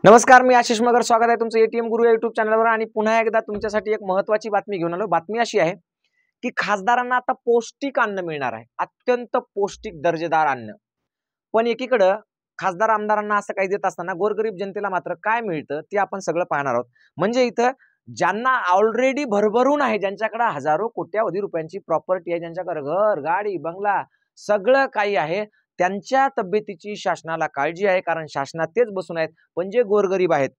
नमस्कार, मी आशिष मगर. स्वागत आहे तुमचं एटीएम गुरु या युट्यूब चॅनलवर. आणि पुन्हा एकदा तुमच्यासाठी एक महत्त्वाची बातमी घेऊन आलो. बातमी अशी आहे की खासदारांना आता पौष्टिक अन्न मिळणार आहे, अत्यंत पौष्टिक दर्जेदार अन्न. पण एकीकडं खासदार आमदारांना असं काही देत असताना गोरगरीब जनतेला मात्र काय मिळतं ते आपण सगळं पाहणार आहोत. म्हणजे इथं ज्यांना ऑलरेडी भरभरून आहे, ज्यांच्याकडे हजारो कोट्यावधी रुपयांची प्रॉपर्टी आहे, ज्यांच्याकडे घर, गाडी, बंगला सगळं काही आहे, त्यांच्या तब्येतीची शासनाला काळजी आहे. कारण शासनात तेच बसून आहेत. पण जे गोरगरीब आहेत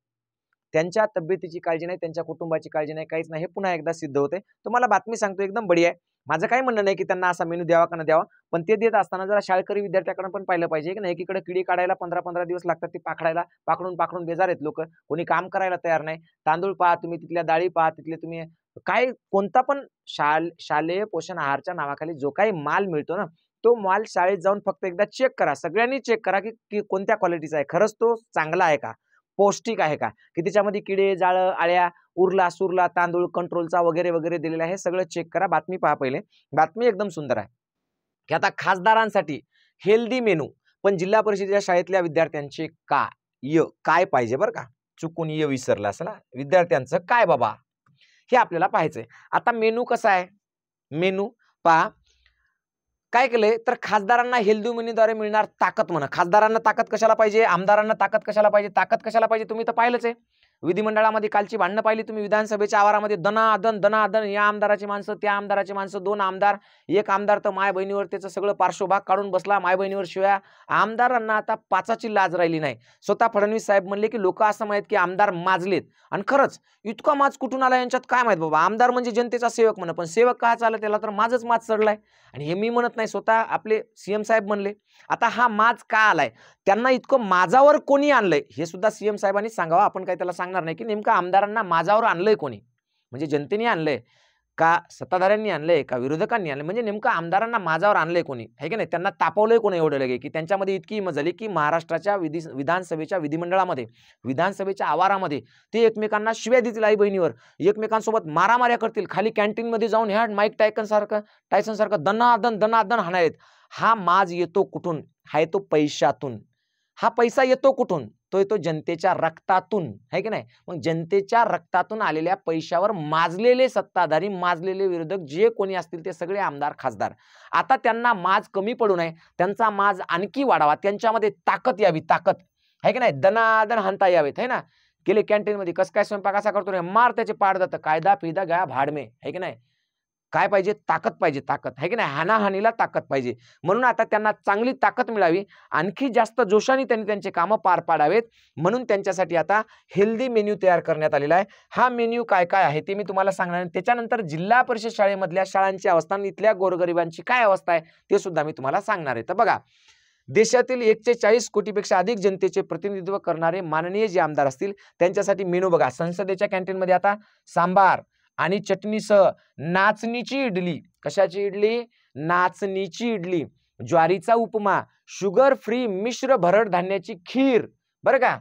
त्यांच्या तब्येतीची काळजी नाही, त्यांच्या कुटुंबाची काळजी नाही, काहीच नाही. हे पुन्हा एकदा सिद्ध होते. तुम्हाला बातमी सांगतो, एकदम बढिया आहे. माझं काही म्हणणं नाही की त्यांना असा मेनू द्यावा का न द्यावा, पण ते देत असताना जरा शाळकरी विद्यार्थ्याकडे पण पाहिलं पाहिजे की नाही. एकीकडे किडी काढायला 15-15 दिवस लागतात, ती पाखडायला पाखडून बेजार आहेत लोक. कोणी काम करायला तयार नाही. तांदूळ पहा तुम्ही, तिथल्या डाळी पहा, तिथले तुम्ही काय कोणता पण शालेय पोषण आहारच्या नावाखाली जो काही माल मिळतो ना, तो माल शाळेत जाऊन फक्त एकदा चेक करा. सगळ्यांनी चेक करा की कोणत्या क्वालिटीचा आहे, खरंच तो चांगला आहे का, पौष्टिक आहे का, की त्याच्यामध्ये किडे, जाळं, आळ्या, उरला सुरला तांदूळ कंट्रोलचा वगैरे वगैरे दिलेला आहे. सगळं चेक करा. बातमी पहा पहिले. बातमी एकदम सुंदर आहे की आता खासदारांसाठी हेल्दी मेनू, पण जिल्हा परिषदेच्या शाळेतल्या विद्यार्थ्यांचे काय पाहिजे बरं का, चुकून विसरला असं ना, विद्यार्थ्यांचं काय बाबा हे आपल्याला पाहायचंय. आता मेनू कसा आहे, मेनू पहा. काय केलंय तर खासदारांना हेल्दी मेन्यूद्वारे मिळणार ताकद. म्हणा खासदारांना ताकद कशाला पाहिजे, आमदारांना ताकद कशाला पाहिजे, ताकद कशाला पाहिजे तुम्ही तर पाहिलंच आहे. विधिमंडळामध्ये कालची भांडणं पाहिली तुम्ही. विधानसभेच्या आवारामध्ये दनादन या आमदाराची माणसं, त्या आमदाराची माणसं, दोन आमदार. एक आमदार तर माय बहिणीवर त्याचं सगळं पार्श्वभाग काढून बसला, माय बहिणीवर शिवाय. आमदारांना आता पाचाची लाज राहिली नाही. स्वतः फडणवीस साहेब म्हणले की लोक असं माहित की आमदार माजलेत. आणि खरंच इतका माज कुठून आला यांच्यात काय माहित बाबा. आमदार म्हणजे जनतेचा सेवक म्हणा, पण सेवक का चालला त्याला तर माज चढलाय. आणि हे मी म्हणत नाही, स्वतः आपले सीएम साहेब म्हणले. आता हा माज का आलाय, त्यांना इतकं माझावर कोणी आणलंय हे सुद्धा सीएम साहेबांनी सांगावं. आपण काही त्याला सांगणार नाही की नेमकं आमदारांना माझावर आणलंय कोणी, म्हणजे जनतेने आणलंय का, सत्ताधाऱ्यांनी आणलंय का, विरोधकांनी आणलंय, म्हणजे नेमकं आमदारांना माझावर आणलंय कोणी, आहे की नाही. त्यांना तापवलंय कोणी एवढं लगे की त्यांच्यामध्ये इतकी हिंमत झाली की महाराष्ट्राच्या विधानसभेच्या विधिमंडळामध्ये, विधानसभेच्या आवारामध्ये ते एकमेकांना शिव्या देतील आई बहिणीवर, एकमेकांसोबत मारामाऱ्या करतील, खाली कॅन्टीनमध्ये जाऊन ह्या माईक टायसन सारखं दनादन हाणायत. हा माज येतो कुठून, हा येतो पैशातून. हा पैसा येतो कुठून, तो येतो जनतेच्या रक्तातून, है की नाही. मग जनतेच्या रक्तातून आलेल्या पैशावर माजलेले सत्ताधारी, माजलेले विरोधक जे कोणी असतील ते सगळे आमदार खासदार. आता त्यांना माज कमी पडू नये, त्यांचा माज आणखी वाढावा, त्यांच्यामध्ये ताकद यावी, ताकद, है की नाही. दनादन हाणता यावेत, है ना. गेले कॅन्टीनमध्ये कस काय स्वयंपाक असा करतो रे, मार त्याचे पाड जातं, कायदा पिदा गया भाड में, है की नाही. काय पाहिजे, ताकद पाहिजे, ताकद, है की नाही. हानाहानीला ताकद पाहिजे. म्हणून आता त्यांना चांगली ताकद मिळावी, आणखी जास्त जोशाने त्यांनी त्यांचे कामं पार पाडावेत, म्हणून त्यांच्यासाठी आता हेल्दी मेन्यू तयार करण्यात आलेला आहे. हा मेन्यू काय काय आहे ते मी तुम्हाला सांगणार आहे. त्याच्यानंतर जिल्हा परिषद शाळेमधल्या शाळांची अवस्था, इथल्या गोरगरिबांची काय अवस्था आहे ते सुद्धा मी तुम्हाला सांगणार आहे. तर बघा, देशातील 140 कोटीपेक्षा अधिक जनतेचे प्रतिनिधित्व करणारे माननीय जे आमदार असतील त्यांच्यासाठी मेनू बघा. संसदेच्या कॅन्टीनमध्ये आता सांबार आणि चटणीसह नाचणीची इडली, कशाची इडली, नाचणीची इडली, ज्वारीचा उपमा, शुगर फ्री मिश्र भरड धान्याची खीर बरं का.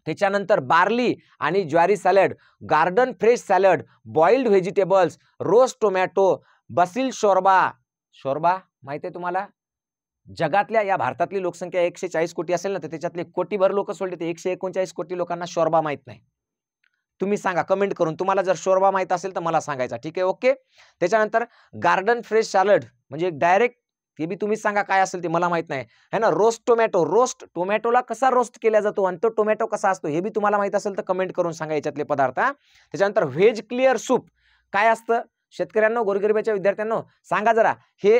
त्याच्यानंतर बार्ली आणि ज्वारी salad, garden fresh salad, boiled vegetables, roast tomato, basil shorba माहिती आहे तुम्हाला. जगातल्या या भारतातली लोकसंख्या 140 कोटी असेल ना, तर त्याच्यातले कोटीभर लोक सोडले तर 139 कोटी लोकांना शोरबा माहित नाही. तुम्ही सांगा कमेंट करून, तुम्हाला जर शोरबा माहित असेल तर मला सांगायचा, ठीक आहे, ओके. त्याच्यानंतर गार्डन फ्रेश सॅलड म्हणजे डायरेक्ट ते बी तुम्ही सांगा काय असेल ते, मला माहित नाही, है ना. रोस्ट टोमॅटोला कसा रोस्ट केला जातो आणि तो टोमॅटो कसा असतो हे बी तुम्हाला माहित असेल तर कमेंट करून सांगा याच्यातले पदार्थ. त्याच्यानंतर व्हेज क्लिअर सूप काय असतं, शेतकऱ्यांना, गोरगरिबाच्या विद्यार्थ्यांना सांगा जरा, हे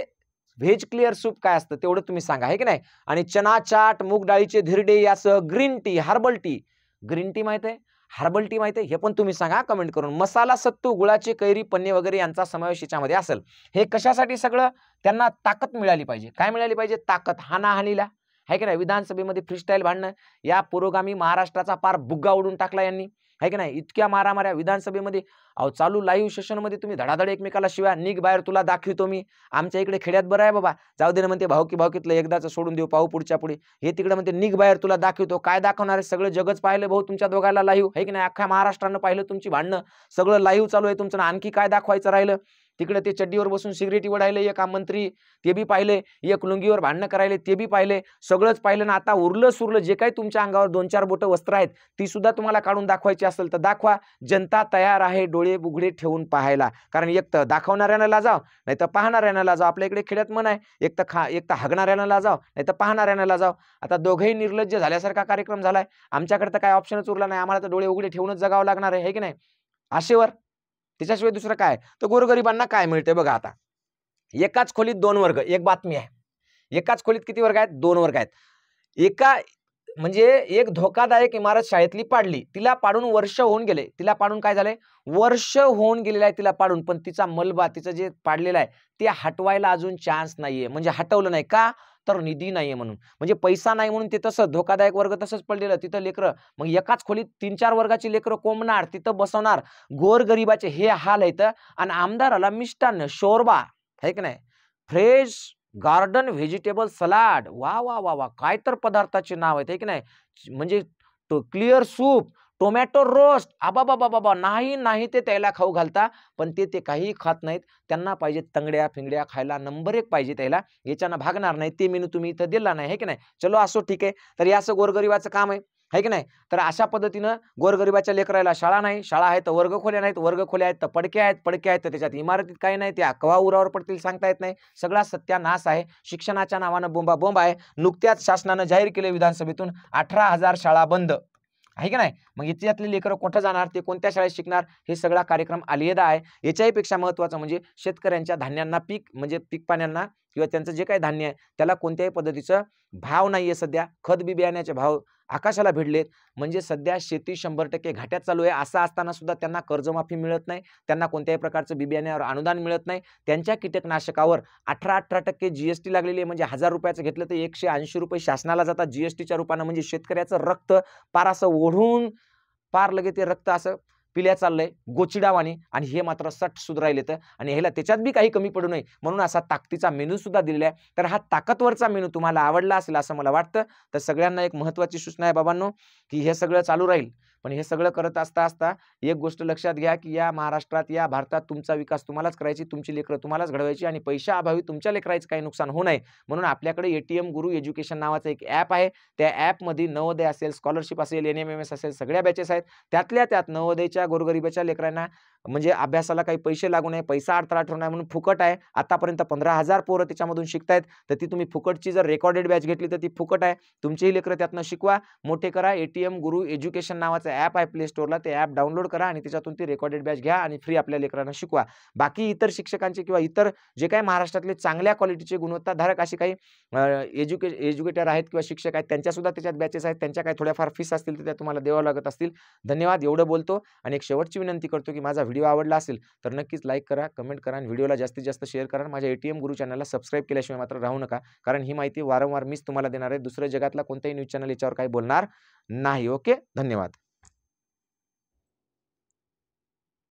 व्हेज क्लिअर सूप काय असतं तेवढं तुम्ही सांगा, है की नाही. आणि चना चाट, मूग डाळीचे धिरडे यासह green tea, herbal tea, green tea माहित आहे, हर्बल टी माहिती आहे, हे पण तुम्ही सांगा कमेंट करून. मसाला सत्तू, गुळाची कैरी, पन्ने वगैरे यांचा समावेश याच्यामध्ये असेल. हे कशासाठी सगळं, त्यांना ताकद मिळाली पाहिजे. काय मिळाली पाहिजे, ताकद हानाहानीला, है की नाही. विधानसभेमध्ये फ्रीस्टाईल भांडणं, या पुरोगामी महाराष्ट्राचा पार बुग्गा उडून टाकला यांनी, है की नाही. इतक्या मारामाऱ्या विधानसभेमध्ये, अहो चालू लाईव्ह सेशनमध्ये तुम्ही धडाधड एकमेकाला शिव्या, निघ बाहेर तुला दाखवतो मी, आमच्या इकडे खेड्यात बरं आहे बाबा, जाऊ दे ना म्हणते, भाऊकीतलं एकदाच सोडून देऊ, पाहू पुढच्या पुढे. हे तिकडे म्हणते निघ बाहेर तुला दाखवतो. काय दाखवणार आहे, सगळं जगच पाहिलं भाऊ तुमच्या दोघांना लाईव्ह, है की नाही. अख्ख्या महाराष्ट्रानं पाहिलं तुमची भांडणं, सगळं लाईव्ह चालू आहे तुमचं, आणखी काय दाखवायचं राहिलं. तिकडे ते चड्डीवर बसून सिगरेटी वडायले एक मंत्री, ते बी पाहिले, एक लुंगीवर भांडणं करायले ते बी पाहिले, सगळंच पाहिलं ना. आता उरलं सुरलं जे काही तुमच्या अंगावर 2-4 बोटं वस्त्र आहेत ती सुद्धा तुम्हाला काढून दाखवायची असेल तर दाखवा. जनता तयार आहे डोळे उघडे ठेवून पाहायला. कारण एक तर दाखवणाऱ्याला लाजाव, नाही तर पाहणाऱ्याला लाजाव. आपल्या इकडे खेड्यात म्हण आहे, एक तर हागणाऱ्याला लाजाव, नाही तर पाहणाऱ्याला लाजाव. आता दोघेही निर्लज्ज झाल्यासारखा कार्यक्रम झालाय. आमच्याकडे तर काय ऑप्शनच उरला नाही, आम्हाला तर डोळे उघडे ठेवूनच जगावं लागणार आहे की नाही आशेवर. त्याच्याशिवाय दुसरं काय. तर गोरगरिबांना काय मिळते बघा. आता एकाच खोलीत 2 वर्ग, एक बातमी आहे. एकाच खोलीत किती वर्ग आहेत? 2 वर्ग आहेत. म्हणजे एक धोकादायक इमारत शाळेतली पाडली, तिला पाडून वर्ष होऊन गेले. तिला पाडून काय झालंय? वर्ष होऊन गेलेलं आहे तिला पाडून, पण तिचा मलबा, तिचं जे पाडलेलं आहे ते हटवायला अजून चान्स नाहीये. म्हणजे हटवलं नाही का? तर निधी नाहीये म्हणून. म्हणजे पैसा नाही म्हणून ते तसं धोकादायक वर्ग तसंच पडलेलं. तिथं लेकरं, मग एकाच खोलीत 3-4 वर्गाची लेकरं कोंबणार, तिथं बसवणार. गोरगरिबाचे हे हाल आहेत. आणि आमदाराला मिष्टान्न, शोरबा आहे की नाही, फ्रेश गार्डन व्हेजिटेबल सलाड, वा वा वा वा, काय तर पदार्थाचे नाव आहेत की नाही. म्हणजे क्लिअर सूप, टोमॅटो रोस्ट, आबाबाबाबा, नाही ते त्याला खाऊ घालता. पण ते काही खात नाहीत. त्यांना पाहिजे तंगड्या फिंगड्या खायला, नंबर 1 पाहिजे त्याला. याच्यानं भागणार नाही. ते मेनू तुम्ही इथं दिला नाही, है की नाही. चलो असो, ठीक आहे. तर हे असं गोरगरिबाचं काम आहे की नाही. तर अशा पद्धतीनं गोरगरिबाच्या लेकराला शाळा नाही, शाळा आहे तर वर्गखोल्या नाहीत, वर्गखोल्या आहेत तर पडके आहेत, पडके आहेत तर त्याच्यात इमारतीत काही नाही, त्या कवा उरावर पडतील सांगता येत नाही. सगळा सत्यानाश आहे. शिक्षणाच्या नावानं बोंबाबोंब आहे. नुकत्याच शासनानं जाहीर केले विधानसभेतून 18,000 शाळा बंद आहे की नाही. मग याच्यातले लेकरं कुठं जाणार, ते कोणत्या शाळेत शिकणार, हे सगळा कार्यक्रम अलयदा आहे. याच्याही पेक्षा महत्त्वाचं म्हणजे शेतकऱ्यांच्या धान्यांना म्हणजे पीक पाण्यांना किंवा त्यांचं जे काही धान्य आहे त्याला कोणत्याही पद्धतीचं भाव नाहीये सध्या. खत बी बियाण्याचे भाव आकाशाला भिडलेत. म्हणजे सध्या शेती 100% घाट्यात चालू आहे. असं असताना सुद्धा त्यांना कर्जमाफी मिळत नाही, त्यांना कोणत्याही प्रकारचं बी बियाण्यावर अनुदान मिळत नाही. त्यांच्या कीटकनाशकावर 18% GST लागलेली आहे. म्हणजे 1000 रुपयाचं घेतलं तर 180 रुपये शासनाला जातात GSTच्या रूपानं. म्हणजे शेतकऱ्याचं रक्त पार असं ओढून पार लगे ते रक्त असं पिल्या चाललंय गोचिडावानी. आणि हे मात्र सट सुधारायलेत. आणि ह्याला त्याच्यात बी काही कमी पडू नये म्हणून असा ताकदीचा मेनू सुद्धा दिलेला आहे. तर हा ताकदवरचा मेनू तुम्हाला आवडला असेल असं मला वाटतं. तर सगळ्यांना एक महत्त्वाची सूचना आहे बाबांनो, की हे सगळं चालू राहील. पण हे सगळं करत असता एक गोष्ट लक्षात घ्या, की या महाराष्ट्रात, या भारतात तुमचा विकास तुम्हालाच करायची, तुमची लेकरं तुम्हालाच घडवायची आणि पैशाअभावी तुमच्या लेकराचं काही नुकसान होऊ नये म्हणून आपल्याकडे ATM गुरु एज्युकेशन नावाचं एक ॲप आहे. त्या ॲपमध्ये नवोदय असेल, स्कॉलरशिप असेल, NMMS असेल, सगळ्या बॅचेस आहेत. त्यातल्या त्यात नवोदयच्या गोरगरिबाच्या लेकरांना म्हणजे अभ्यासाला काही पैसे लागू नये, पैसा अडथळा ठरू नये म्हणून फुकट आहे. आतापर्यंत 15,000 पोरं त्याच्यामधून शिकतायत. तर ती तुम्ही फुकटची जर रेकॉर्डेड बॅच घेतली तर ती फुकट आहे. तुमचेही लेकरं त्यातनं शिकवा, मोठे करा. ATM गुरु एज्युकेशन नावाचं ॲप आहे प्ले स्टोअरला, ते ॲप डाउनलोड करा आणि त्याच्यातून ती रेकॉर्डेड बॅच घ्या आणि फ्री आपल्या लेकरांना शिकवा. बाकी इतर शिक्षकांचे किंवा इतर जे काही महाराष्ट्रातले चांगल्या क्वालिटीचे गुणवत्ताधारक असे काही एज्युकेटर आहेत किंवा शिक्षक आहेत, त्यांच्यासुद्धा त्याच्यात बॅचेस आहेत. त्यांच्या काही थोड्याफार फीस असतील तर त्या तुम्हाला द्यावं लागत असतील. धन्यवाद. एवढं बोलतो आणि एक शेवटची विनंती करतो, की माझा व्हिडिओ आवडला असेल तर नक्कीच लाईक करा, कमेंट करा आणि व्हिडिओला जास्तीत जास्त शेअर करा. माझ्या ATM गुरु चॅनलला सबस्क्राईब केल्याशिवाय मात्र राहू नका. कारण ही माहिती वारंवार मीच तुम्हाला देणार आहे. दुसऱ्या जगातला कोणताही न्यूज चॅनल याच्यावर काही बोलणार नाही. ओके, धन्यवाद.